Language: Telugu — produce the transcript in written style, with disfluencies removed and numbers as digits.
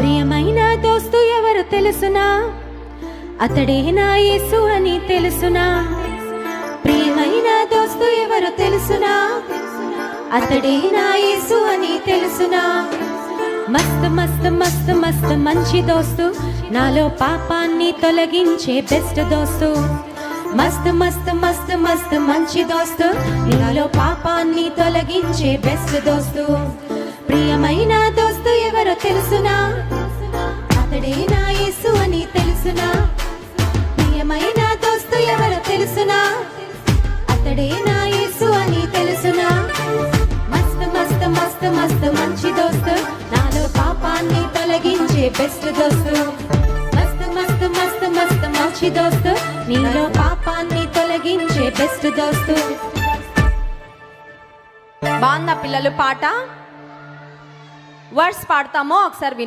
ప్రియమైన దోస్తు ఎవరు తెలుసునా, అతడే నా యేసు అని తెలుసునా. ప్రియమైన దోస్తు ఎవరు తెలుసునా, అతడే నా యేసు అని తెలుసునా. మస్తు మస్తు మస్తు మస్తు మంచి దోస్తు, నాలో పాపాన్ని తొలగించే బెస్ట్ దోస్తు. మస్తు మస్తు మస్తు మస్తు మంచి దోస్తు, నాలో పాపాన్ని తొలగించే బెస్ట్ దోస్తు. ప్రియమైన దోస్తు ఎవరో తెలుసునా, అతడే నా యేసు అని తెలుసునా. ప్రియమైన దోస్తు ఎవరో తెలుసునా, అతడే నా యేసు అని తెలుసునా. మస్తు మస్తు మస్తు మస్తు మంచి దోస్తు, నాలో పాపాన్ని తొలగించే బెస్ట్ దోస్తు. మస్తు మస్తు మస్తు మస్తు మంచి దోస్తు, నీలో పాపాన్ని తొలగించే బెస్ట్ దోస్తు. బాగుందా పిల్లలు పాట? వర్డ్స్ పాడతామో ఒకసారి వినండి.